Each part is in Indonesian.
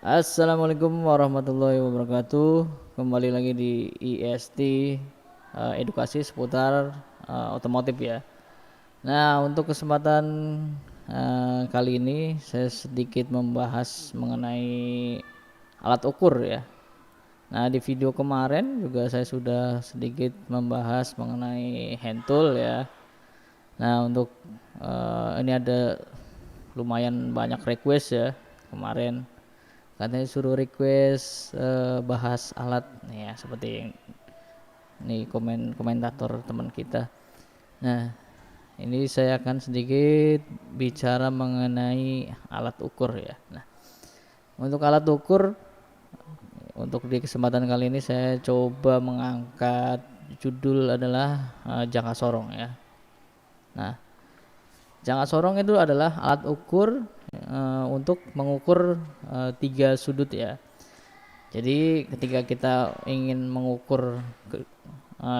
Assalamualaikum warahmatullahi wabarakatuh. Kembali lagi di IST edukasi seputar otomotif ya. Nah, untuk kesempatan kali ini saya sedikit membahas mengenai alat ukur ya. Nah, di video kemarin juga saya sudah sedikit membahas mengenai hand tool ya. Nah, untuk ini ada lumayan banyak request ya kemarin. Katanya suruh request bahas alat ya, seperti yang ini komentator teman kita. Nah, ini saya akan sedikit bicara mengenai alat ukur ya. Nah, untuk alat ukur, untuk di kesempatan kali ini saya coba mengangkat judul adalah jangka sorong ya. Nah, jangka sorong itu adalah alat ukur untuk mengukur tiga sudut ya. Jadi ketika kita ingin mengukur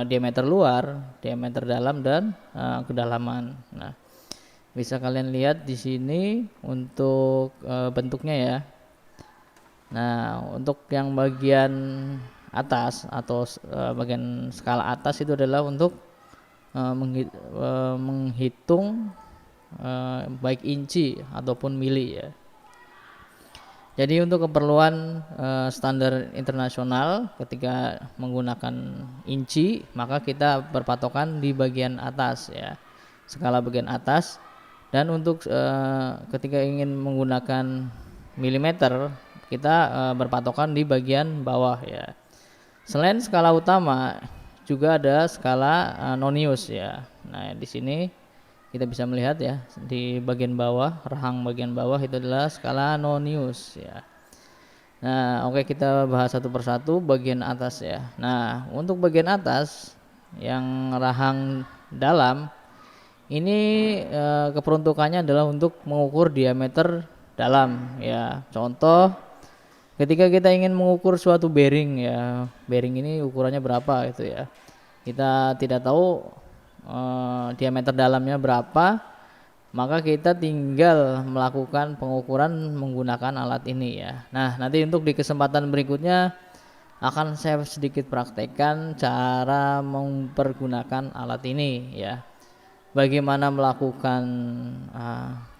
diameter luar, diameter dalam dan kedalaman. Nah, bisa kalian lihat di sini untuk bentuknya ya. Nah, untuk yang bagian atas atau bagian skala atas itu adalah untuk menghitung baik inci ataupun mili ya. Jadi untuk keperluan standar internasional ketika menggunakan inci, maka kita berpatokan di bagian atas ya, skala bagian atas. Dan untuk ketika ingin menggunakan milimeter, kita berpatokan di bagian bawah ya. Selain skala utama, juga ada skala nonius ya. Nah, di sini kita bisa melihat ya, di bagian bawah, rahang bagian bawah itu adalah skala nonius ya. Nah, oke, kita bahas satu persatu bagian atas ya. Nah, untuk bagian atas yang rahang dalam ini keperuntukannya adalah untuk mengukur diameter dalam ya. Contoh, ketika kita ingin mengukur suatu bearing ya, bearing ini ukurannya berapa itu ya. Kita tidak tahu diameter dalamnya berapa, maka kita tinggal melakukan pengukuran menggunakan alat ini ya. Nah, nanti untuk di kesempatan berikutnya akan saya sedikit praktekkan cara mempergunakan alat ini ya. Bagaimana melakukan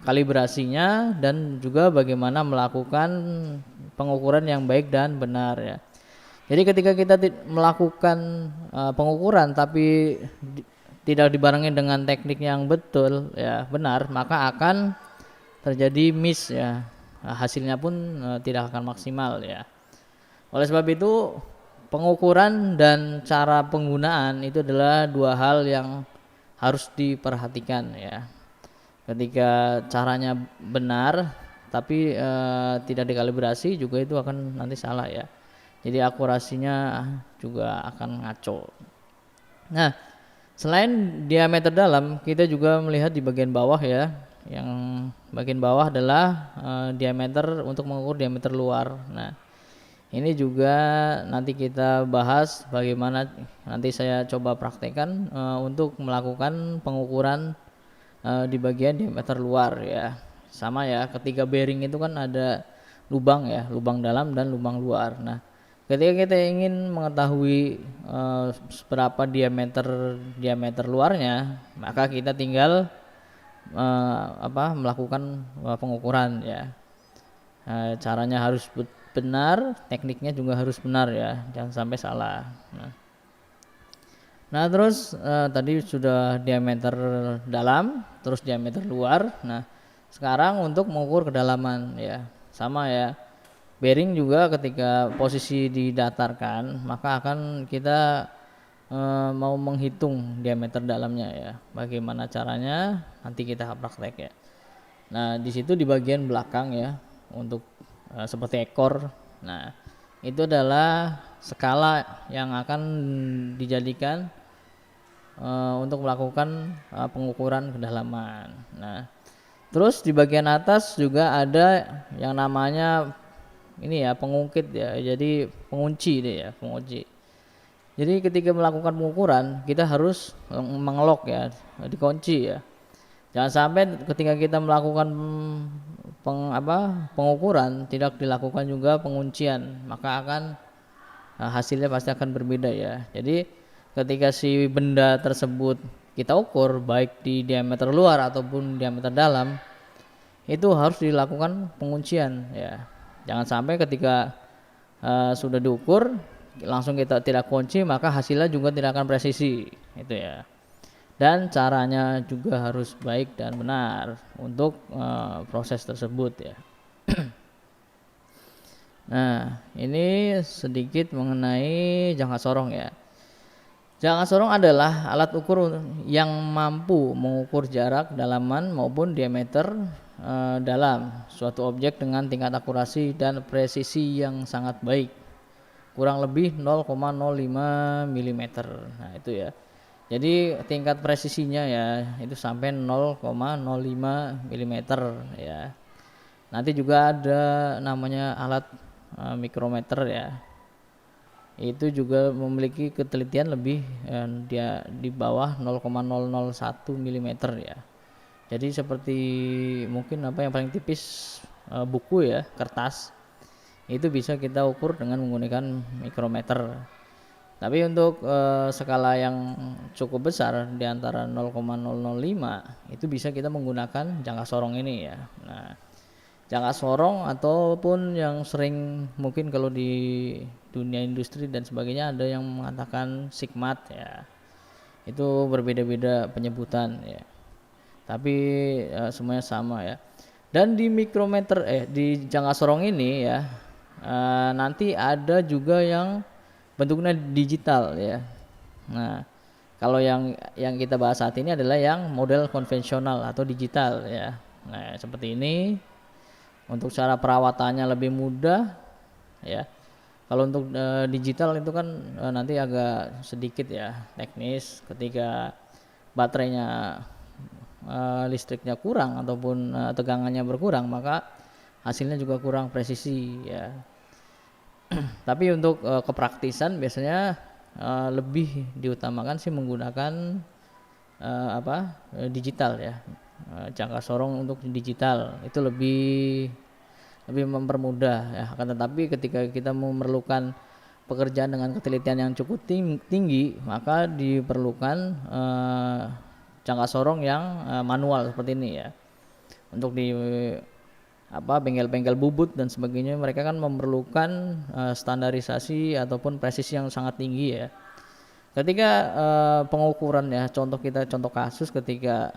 kalibrasinya dan juga bagaimana melakukan pengukuran yang baik dan benar ya. Jadi ketika kita melakukan pengukuran tapi tidak dibarengi dengan teknik yang betul ya, benar, maka akan terjadi miss ya. Hasilnya pun tidak akan maksimal ya. Oleh sebab itu, pengukuran dan cara penggunaan itu adalah dua hal yang harus diperhatikan ya. Ketika caranya benar tapi tidak dikalibrasi juga itu akan nanti salah ya. Jadi akurasinya juga akan ngaco. Nah, selain diameter dalam, kita juga melihat di bagian bawah ya. Yang bagian bawah adalah diameter untuk mengukur diameter luar. Nah, ini juga nanti kita bahas bagaimana nanti saya coba praktekkan untuk melakukan pengukuran di bagian diameter luar ya. Sama ya, ketika bearing itu kan ada lubang ya, lubang dalam dan lubang luar. Nah, ketika kita ingin mengetahui berapa diameter luarnya, maka kita tinggal melakukan pengukuran ya. Caranya harus benar, tekniknya juga harus benar ya, jangan sampai salah. Nah, terus tadi sudah diameter dalam, terus diameter luar. Nah, sekarang untuk mengukur kedalaman ya, sama ya. Bearing juga ketika posisi didatarkan, maka akan kita mau menghitung diameter dalamnya ya. Bagaimana caranya nanti kita praktek ya. Nah, di situ di bagian belakang ya, untuk seperti ekor. Nah, itu adalah skala yang akan dijadikan untuk melakukan pengukuran kedalaman. Nah, terus di bagian atas juga ada yang namanya ini ya, pengungkit ya, jadi pengunci deh ya, pengunci. Jadi ketika melakukan pengukuran kita harus mengelok ya, dikunci ya. Jangan sampai ketika kita melakukan pengukuran, tidak dilakukan juga penguncian, maka akan hasilnya pasti akan berbeda ya. Jadi ketika si benda tersebut kita ukur baik di diameter luar ataupun diameter dalam, itu harus dilakukan penguncian ya. Jangan sampai ketika sudah diukur langsung kita tidak kunci, maka hasilnya juga tidak akan presisi itu ya. Dan caranya juga harus baik dan benar untuk proses tersebut ya. Nah, ini sedikit mengenai jangka sorong ya. Jangka sorong adalah alat ukur yang mampu mengukur jarak, dalaman maupun diameter dalam suatu objek dengan tingkat akurasi dan presisi yang sangat baik, kurang lebih 0,05 mm. Nah, itu ya. Jadi tingkat presisinya ya itu sampai 0,05 mm ya. Nanti juga ada namanya alat mikrometer ya. Itu juga memiliki ketelitian lebih dia di bawah 0,001 mm ya. Jadi seperti mungkin yang paling tipis buku ya, kertas. Itu bisa kita ukur dengan menggunakan mikrometer. Tapi untuk skala yang cukup besar di antara 0,005 itu bisa kita menggunakan jangka sorong ini ya. Nah, jangka sorong ataupun yang sering mungkin kalau di dunia industri dan sebagainya ada yang mengatakan sigmat ya. Itu berbeda-beda penyebutan ya. Tapi semuanya sama ya. Dan di mikrometer di jangka sorong ini ya nanti ada juga yang bentuknya digital ya. Nah, kalau yang kita bahas saat ini adalah yang model konvensional atau digital ya. Nah, seperti ini. Untuk cara perawatannya lebih mudah ya. Kalau untuk digital itu kan nanti agak sedikit ya teknis ketika baterainya listriknya kurang ataupun tegangannya berkurang, maka hasilnya juga kurang presisi ya. Tapi untuk kepraktisan biasanya lebih diutamakan sih menggunakan digital ya. Jangka sorong untuk digital itu lebih mempermudah ya. Akan tetapi ketika kita memerlukan pekerjaan dengan ketelitian yang cukup tinggi, maka diperlukan jangka sorong yang manual seperti ini ya. Untuk di bengkel-bengkel bubut dan sebagainya, mereka kan memerlukan standarisasi ataupun presisi yang sangat tinggi ya. Ketika pengukuran ya, contoh kasus ketika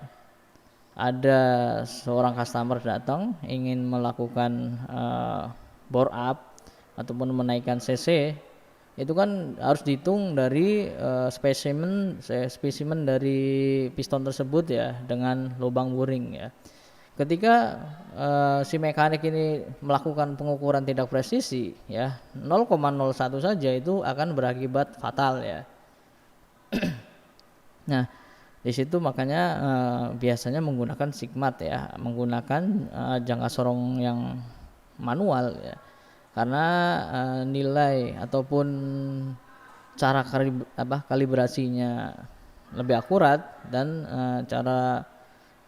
ada seorang customer datang ingin melakukan bore up ataupun menaikkan cc, itu kan harus dihitung dari spesimen dari piston tersebut ya dengan lubang boring ya. Ketika si mekanik ini melakukan pengukuran tidak presisi ya, 0,01 saja itu akan berakibat fatal ya. Nah, di situ makanya biasanya menggunakan sigmat ya, menggunakan jangka sorong yang manual ya. Karena nilai ataupun cara kalibrasinya lebih akurat dan cara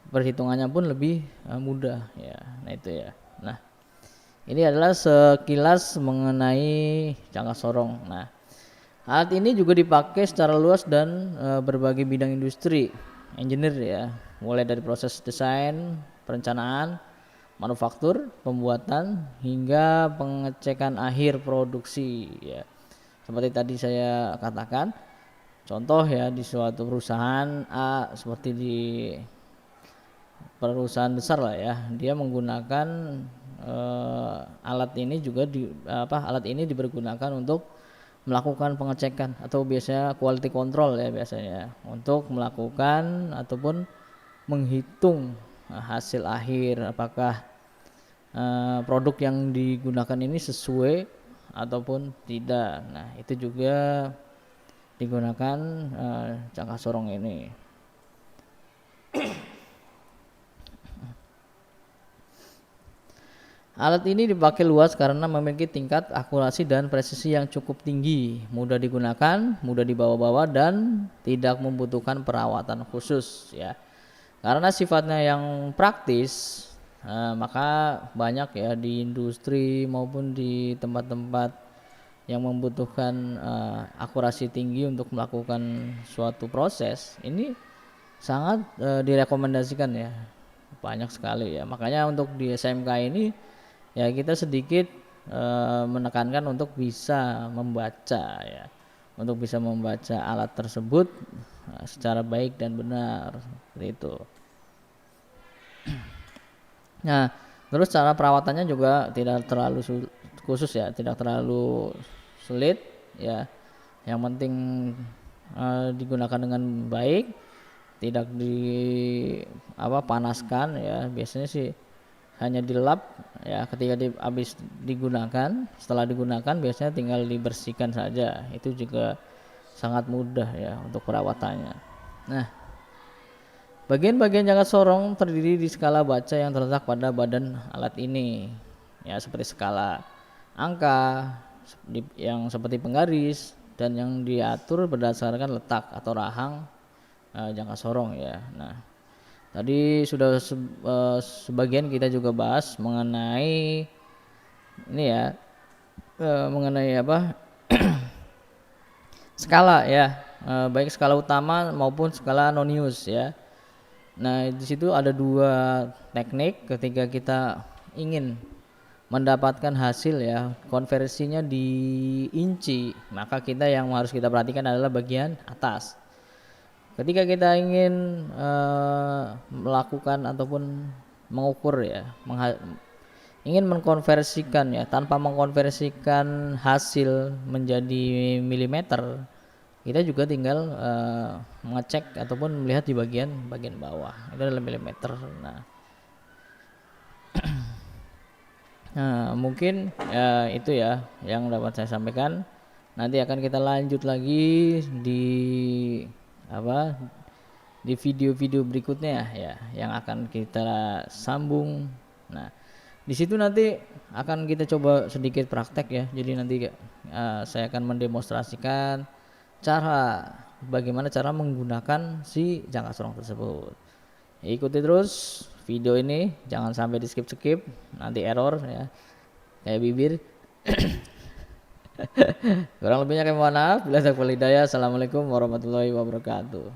perhitungannya pun lebih mudah ya. Nah, itu ya. Nah, ini adalah sekilas mengenai jangka sorong. Nah, alat ini juga dipakai secara luas dan berbagai bidang industri, engineer ya, mulai dari proses desain, perencanaan, manufaktur, pembuatan hingga pengecekan akhir produksi ya. Seperti tadi saya katakan, contoh ya di suatu perusahaan A, seperti di perusahaan besar lah ya, dia menggunakan alat ini juga alat ini dipergunakan untuk melakukan pengecekan atau biasanya quality control ya biasanya, untuk melakukan ataupun menghitung hasil akhir apakah produk yang digunakan ini sesuai ataupun tidak. Nah, itu juga digunakan jangka sorong ini. Alat ini dipakai luas karena memiliki tingkat akurasi dan presisi yang cukup tinggi, mudah digunakan, mudah dibawa-bawa dan tidak membutuhkan perawatan khusus ya. Karena sifatnya yang praktis, Maka banyak ya di industri maupun di tempat-tempat yang membutuhkan akurasi tinggi untuk melakukan suatu proses ini sangat direkomendasikan ya, banyak sekali ya. Makanya untuk di SMK ini ya kita sedikit menekankan untuk bisa membaca ya, untuk bisa membaca alat tersebut secara baik dan benar seperti itu. Nah, terus cara perawatannya juga tidak terlalu khusus ya, tidak terlalu sulit ya. Yang penting digunakan dengan baik, tidak di panaskan ya. Biasanya sih hanya dilap ya ketika habis digunakan. Setelah digunakan biasanya tinggal dibersihkan saja. Itu juga sangat mudah ya untuk perawatannya. Nah, bagian-bagian jangka sorong terdiri di skala baca yang terletak pada badan alat ini. Ya, seperti skala angka yang seperti penggaris dan yang diatur berdasarkan letak atau rahang jangka sorong ya. Nah, tadi sudah sebagian kita juga bahas mengenai ini ya, mengenai skala ya, baik skala utama maupun skala nonius ya. Nah, di situ ada dua teknik ketika kita ingin mendapatkan hasil ya, konversinya di inci, maka kita yang harus kita perhatikan adalah bagian atas. Ketika kita ingin melakukan ataupun mengukur ya, ingin mengkonversikan ya, tanpa mengkonversikan hasil menjadi milimeter, kita juga tinggal mengecek ataupun melihat di bagian bawah itu adalah milimeter. Nah, mungkin ya itu ya yang dapat saya sampaikan. Nanti akan kita lanjut lagi di di video-video berikutnya ya yang akan kita sambung. Nah, di situ nanti akan kita coba sedikit praktek ya. Jadi nanti saya akan mendemonstrasikan bagaimana cara menggunakan si jangka sorong tersebut. Ikuti terus video ini, jangan sampai di skip, nanti error ya kayak bibir. Kurang lebihnya kami mohon maaf. Bila saya hidayah. Assalamualaikum warahmatullahi wabarakatuh.